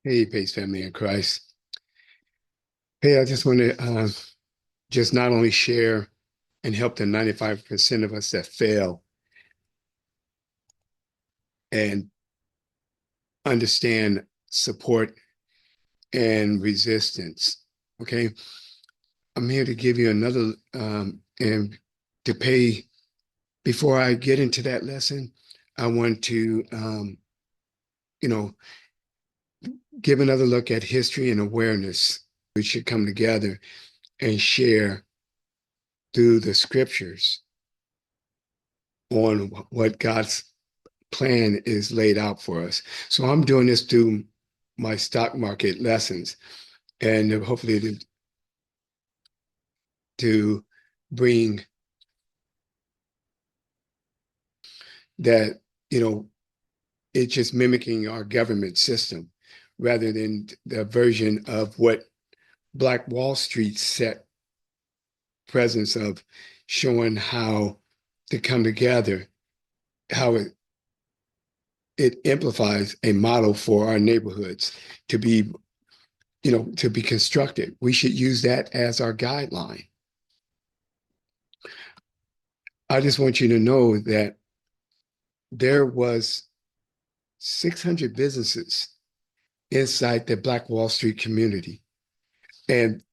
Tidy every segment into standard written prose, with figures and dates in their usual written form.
Hey, Pace family in Christ. Hey, I just want to just not only share and help the 95% of us that fail and understand support and resistance. Okay. I'm here to give you another and to pay before I get into that lesson, I want to you know, give another look at history and awareness. We should come together and share through the scriptures on what God's plan is laid out for us. So I'm doing this through my stock market lessons and hopefully to bring that, it's just mimicking our government system rather than the version of what Black Wall Street set presence of showing how to come together, how it amplifies a model for our neighborhoods to be to be constructed. We should use that as our guideline. I just want you to know that there was 600 businesses inside the Black Wall Street community. And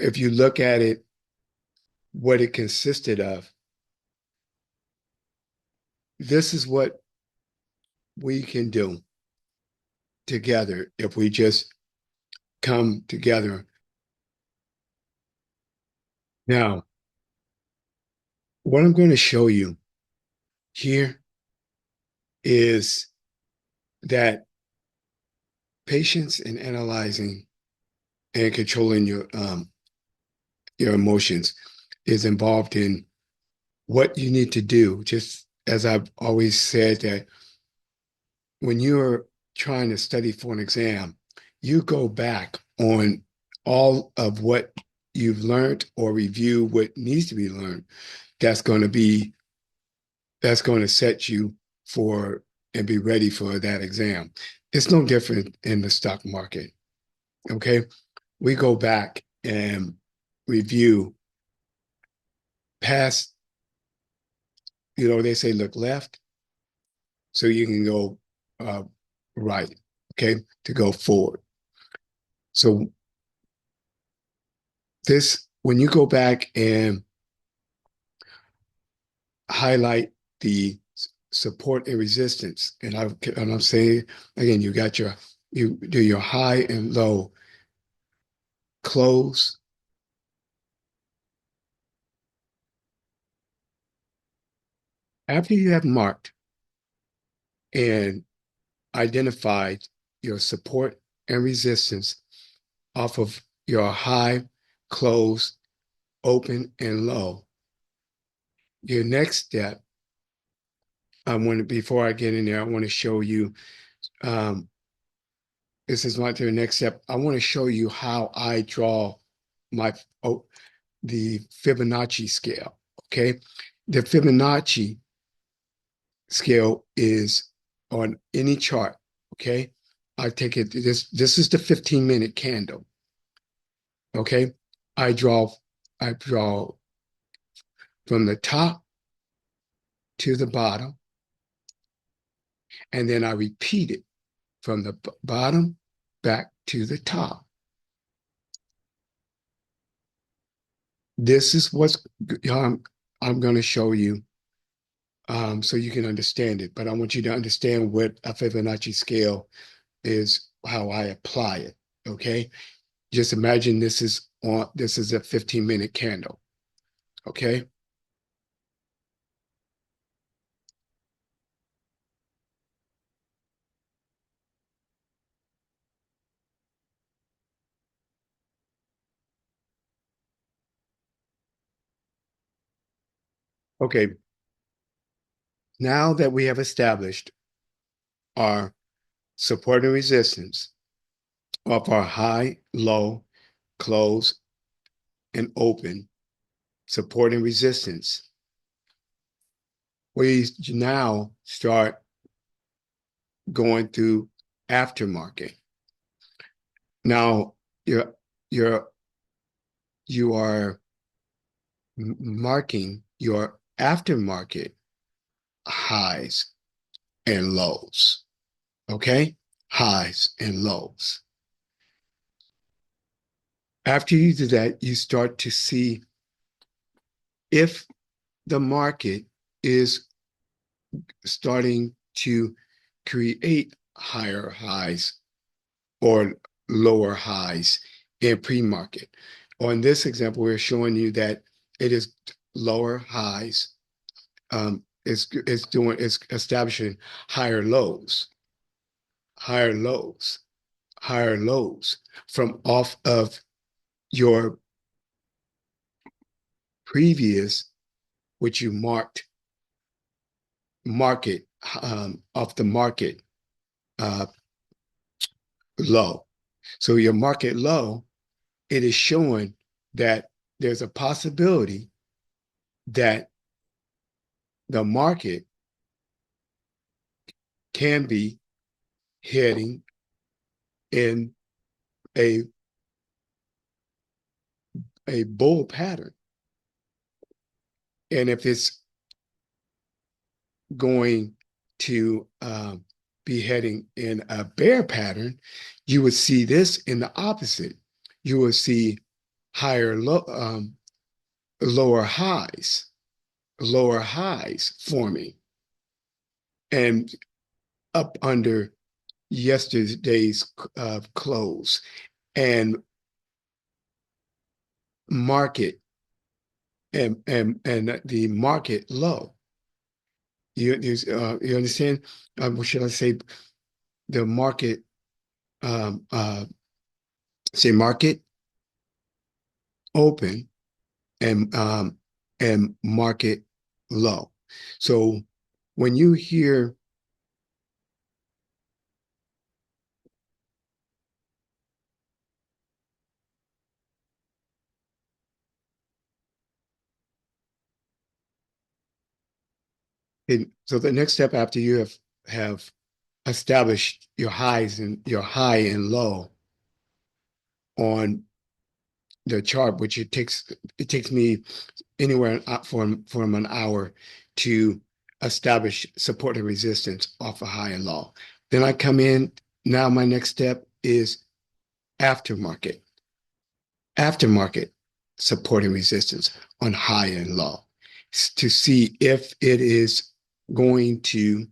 if you look at it, what it consisted of, this is what we can do together if we just come together. Now, what I'm going to show you here is that patience in analyzing and controlling your emotions is involved in what you need to do. Just as I've always said, that when you're trying to study for an exam, you go back on all of what you've learned or review what needs to be learned. That's going to be that's going to set you for and be ready for that exam. It's no different in the stock market. Okay. We go back and review past, they say look left, so you can go uh, right, okay, to go forward. So when you go back and highlight the support and resistance, and I'm saying again, you do your high and low, close. After you have marked and identified your support and resistance off of your high, close, open, and low, your next step, before I get in there, I want to show you, um, this is not the next step. I want to show you how I draw my, oh, the Fibonacci scale, okay? The Fibonacci scale is on any chart, okay? I take it, this is the 15-minute candle, okay? I draw, I draw from the top to the bottom, and then I repeat it from the bottom back to the top. This is what I'm going to show you so you can understand it. But I want you to understand what a Fibonacci scale is, how I apply it. Okay. Just imagine this is a 15-minute candle. Okay. Okay. Now that we have established our support and resistance of our high, low, close, and open support and resistance, we now start going through aftermarket. Now you're you are marking your aftermarket highs and lows. Okay? Highs and lows. After you do that, you start to see if the market is starting to create higher highs or lower highs in pre-market. On this example, we're showing you that it is lower highs. It's establishing higher lows, higher lows, higher lows from off of your previous, which you market off the market uh, low. So your market low, it is showing that there's a possibility that the market can be heading in a a bull pattern. And if it's going to be heading in a bear pattern, you would see this in the opposite. You would see higher lower highs forming and up under yesterday's close and market and the market low. You understand? What should I say? The market, um, uh, say market open and market low. So when you hear it, so the next step after you have established your highs and your high and low on the chart, which it takes me anywhere from an hour to establish support and resistance off a high and low. Then I come in. Now my next step is aftermarket. Aftermarket support and resistance on high and low to see if it is going to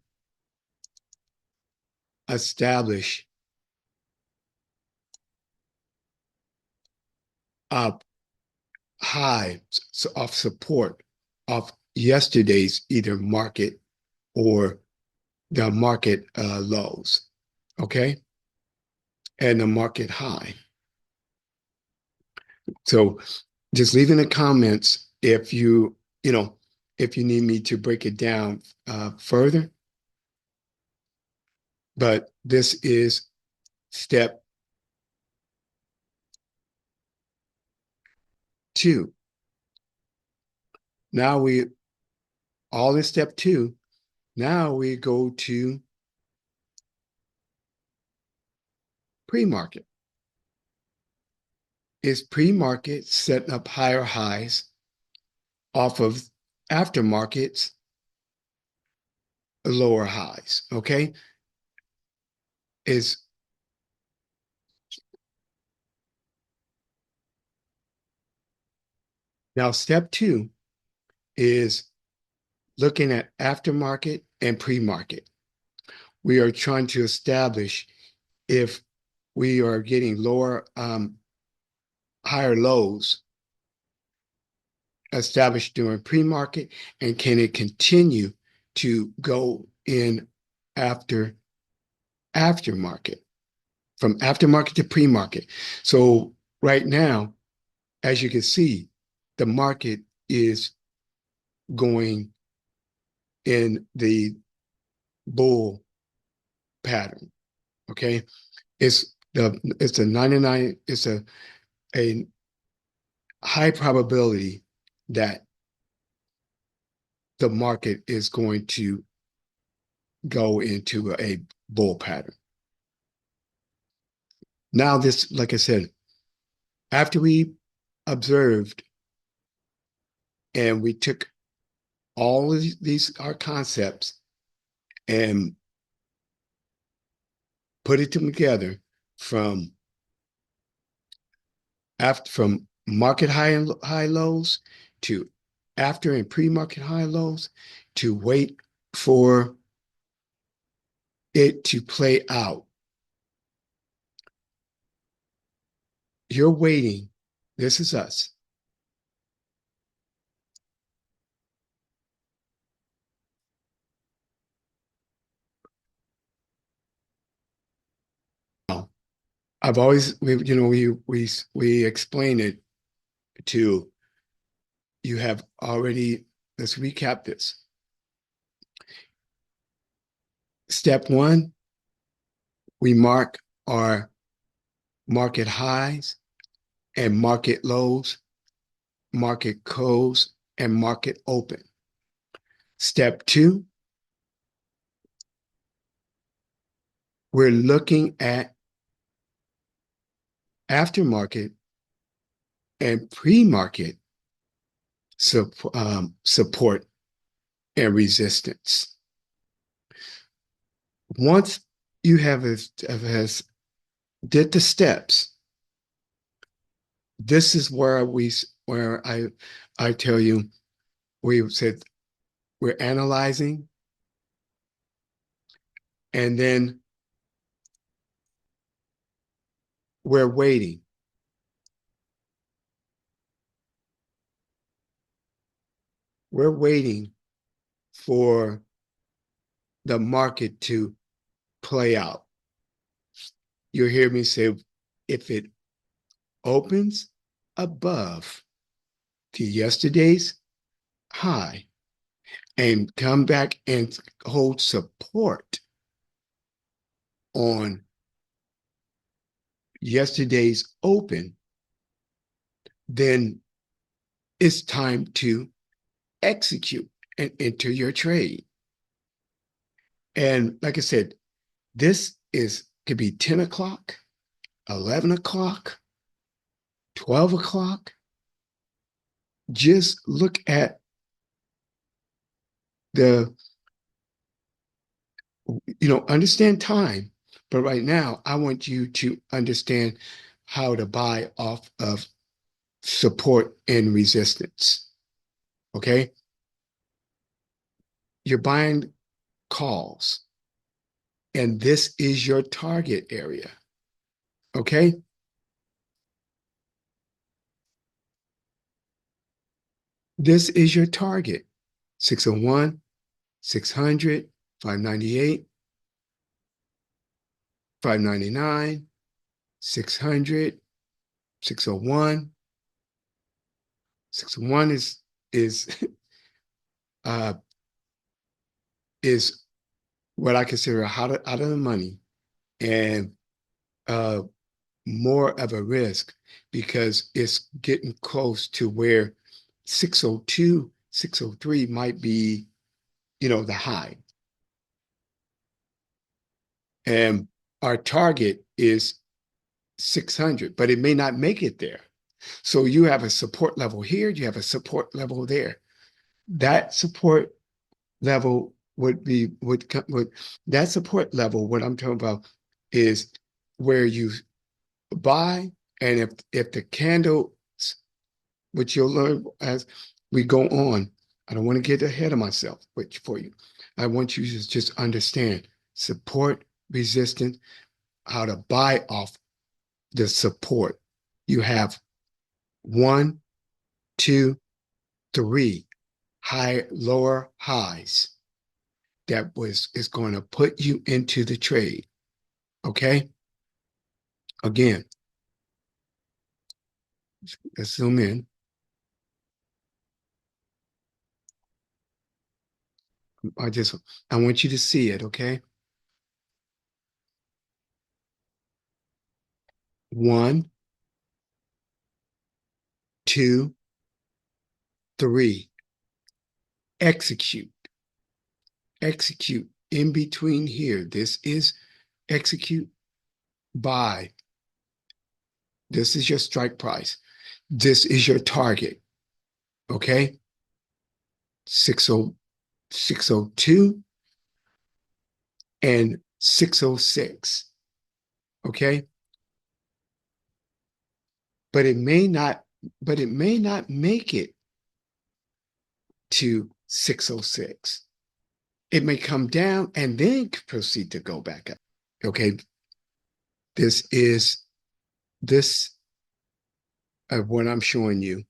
establish a high of support of yesterday's either market or the market lows, okay, and the market high. So just leave in the comments if if you need me to break it down further. But this is step 2. Now we all in step 2. Now we go to pre-market. Is pre-market setting up higher highs off of aftermarket's lower highs? Okay, is now step 2 is looking at aftermarket and pre-market. We are trying to establish if we are getting higher lows established during pre-market, and can it continue to go in aftermarket, from aftermarket to pre-market. So right now, as you can see, the market is going in the bull pattern. Okay, it's a 99. It's a high probability that the market is going to go into a bull pattern. Now this, like I said, after we observed and we took all of these our concepts and put it together from from market high lows to after and pre-market high lows to wait for it to play out. You're waiting. This is us. I've always, we explain it to you have already. Let's recap this. Step one, we mark our market highs and market lows, market close, and market open. Step two, we're looking at aftermarket and pre-market support and resistance. Once you has did the steps, this is where I tell you we said we're analyzing and then we're waiting. We're waiting for the market to play out. You'll hear me say, if it opens above to yesterday's high and come back and hold support on yesterday's open, then it's time to execute and enter your trade. And like I said, this could be 10 o'clock, 11 o'clock, 12 o'clock. Just look at understand time. But right now, I want you to understand how to buy off of support and resistance. Okay? You're buying calls, and this is your target area. Okay? This is your target. 601, 600, 598, 599, 600, 601. 601 is uh, is what I consider out of the money and more of a risk because it's getting close to where 602, 603 might be, the high. And our target is 600, but it may not make it there. So you have a support level here, you have a support level there. That support level would that support level, what I'm talking about is where you buy, and if the candle, which you'll learn as we go on, I don't want to get ahead of myself, which for you, I want you to just understand support, resistance, how to buy off the support. You have 1, 2, 3 lower highs that is going to put you into the trade. Okay? Again, let's zoom in. I want you to see it, okay? 1, 2, 3. Execute. Execute in between here. This is execute, buy, This is your strike price. This is your target. Okay. 60, 602 and 606. Okay. But it may not, but it may not make it to 606. It may come down and then proceed to go back up. Okay. This is this what I'm showing you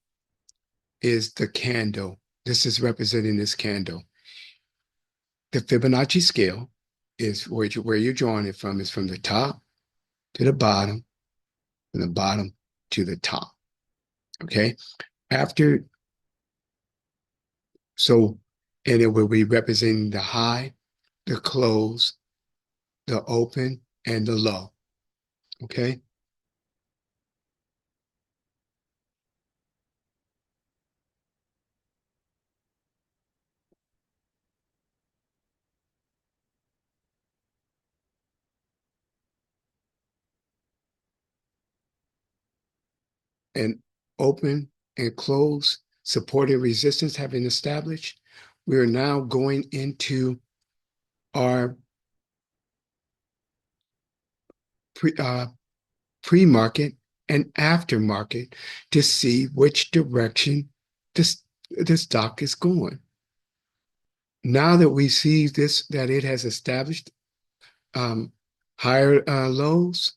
is the candle. This is representing this candle. The Fibonacci scale is where you're drawing it from is from the top to the bottom, from the bottom to the top. Okay. After, so, and it will be representing the high, the close, the open, and the low. Okay. And open and close, support and resistance have been established. We are now going into our pre, uh, pre-market and aftermarket to see which direction this, the stock is going. Now that we see this, that it has established um, higher lows,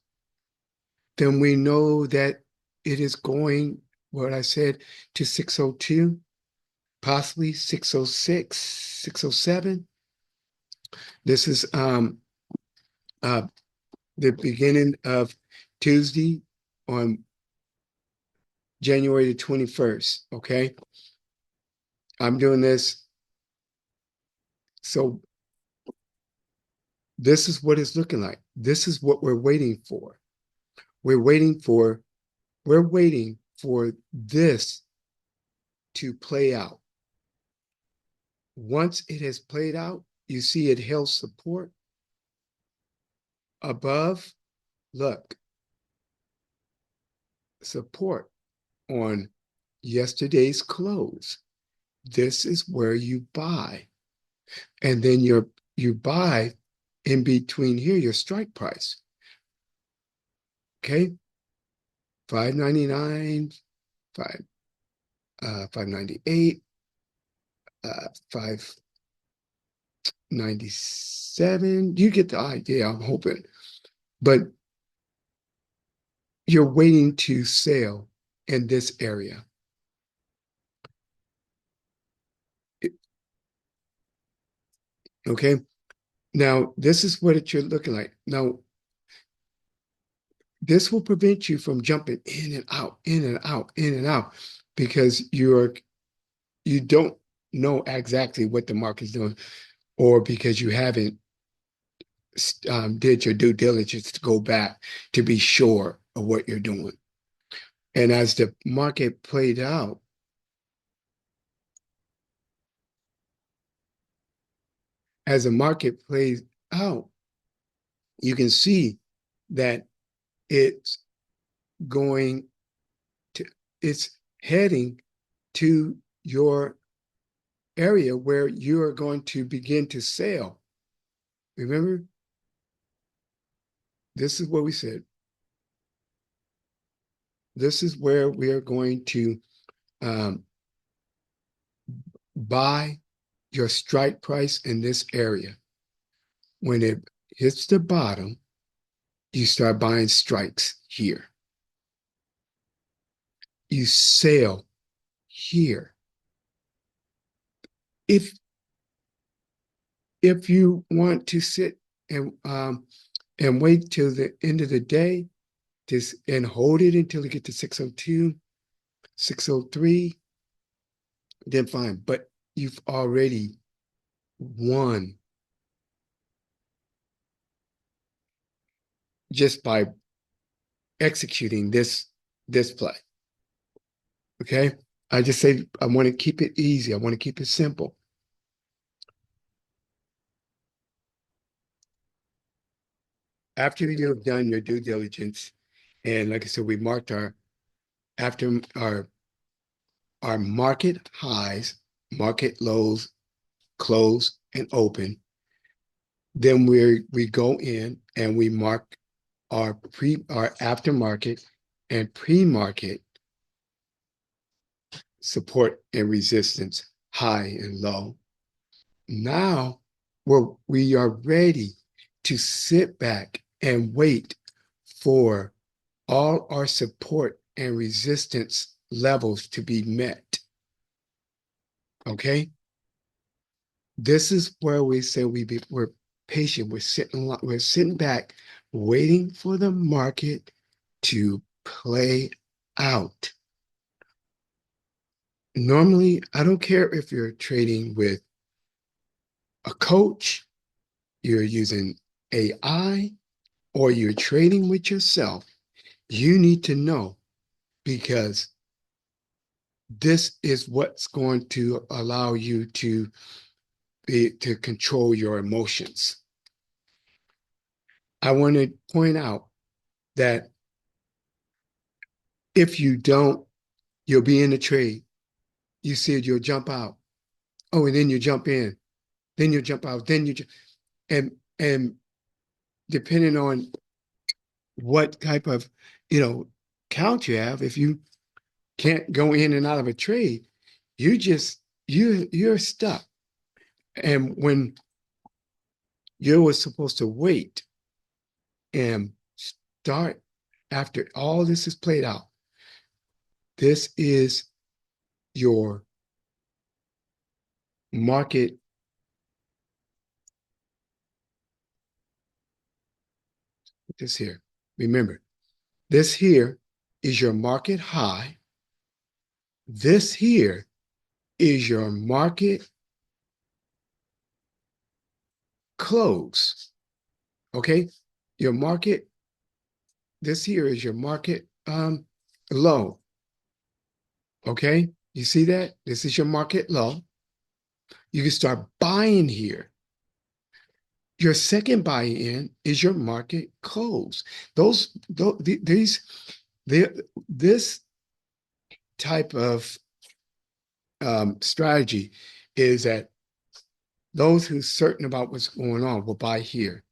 then we know that it is going, what I said, to 602, possibly 606, 607. This is uh, the beginning of Tuesday on January the 21st. Okay. I'm doing this. So this is what it's looking like. This is what we're waiting for. We're waiting for, we're waiting for this to play out. Once it has played out, you see it held support above. Look, support on yesterday's close. This is where you buy. And then you buy in between here, your strike price. Okay. 599, 598, 597. You get the idea, I'm hoping. But you're waiting to sell in this area. Okay. Now, this is what you're looking like. Now, this will prevent you from jumping in and out, in and out, in and out, because you don't know exactly what the market's doing, or because you haven't did your due diligence to go back to be sure of what you're doing. And as the market played out, as the market plays out, you can see that it's going to, it's heading to your area where you are going to begin to sell. Remember, this is what we said. This is where we are going to um, buy your strike price in this area. When it hits the bottom, you start buying strikes here. You sell here. If you want to sit and wait till the end of the day, just and hold it until you get to 602, 603, then fine. But you've already won just by executing this play. Okay. I just say I want to keep it easy. I want to keep it simple. After you have done your due diligence And like I said, we marked our after our market highs, market lows, close, and open. Then we go in and we mark our aftermarket and pre-market support and resistance, high and low. Now we are ready to sit back and wait for all our support and resistance levels to be met. Okay? This is where we say we're patient. We're sitting back, waiting for the market to play out. Normally, I don't care if you're trading with a coach, you're using AI, or you're trading with yourself. You need to know, because this is what's going to allow you to control your emotions. I want to point out that if you don't, you'll be in the trade. You see it, you'll jump out. Oh, and then you jump in. Then you jump out. And depending on what type of, count you have, if you can't go in and out of a trade, you're stuck. And when you were supposed to wait and start after all this is played out, this is your market. This here, remember, this here is your market high. This here is your market close. Okay, your market, this here is your market low. Okay, you see that? This is your market low. You can start buying here. Your second buy-in is your market close. This type of strategy is that those who's certain about what's going on will buy here.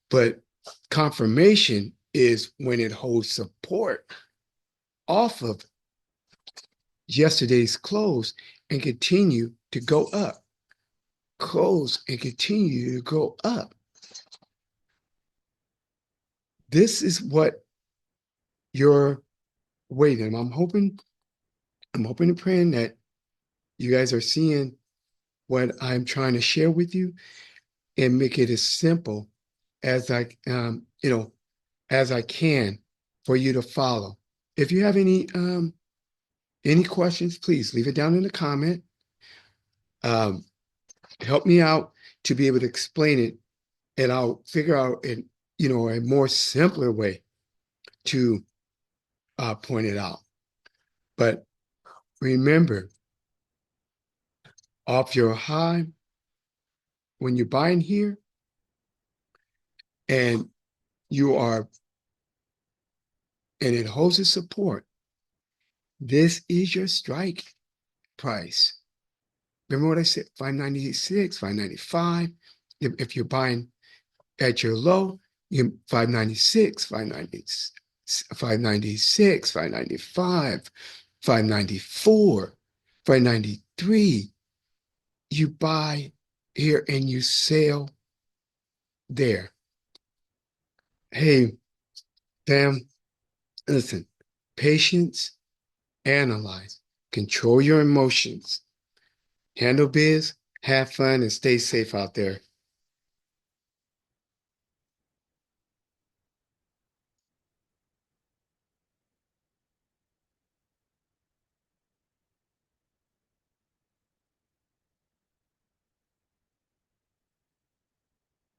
But confirmation is when it holds support off of yesterday's close and continue to go up. Close and continue to go up. This is what you're waiting. I'm hoping and praying that you guys are seeing what I'm trying to share with you and make it as simple as as I can for you to follow. If you have any questions, please leave it down in the comment. Help me out to be able to explain it, and I'll figure out a more simpler way to point it out. But remember, off your high, when you're buying here, and it holds its support, this is your strike price. Remember what I said, 596, 595. If you're buying at your low, you 596, 596, 595, 594, 593. You buy here and you sell there. Hey, fam, listen, patience, analyze, control your emotions, handle biz, have fun, and stay safe out there.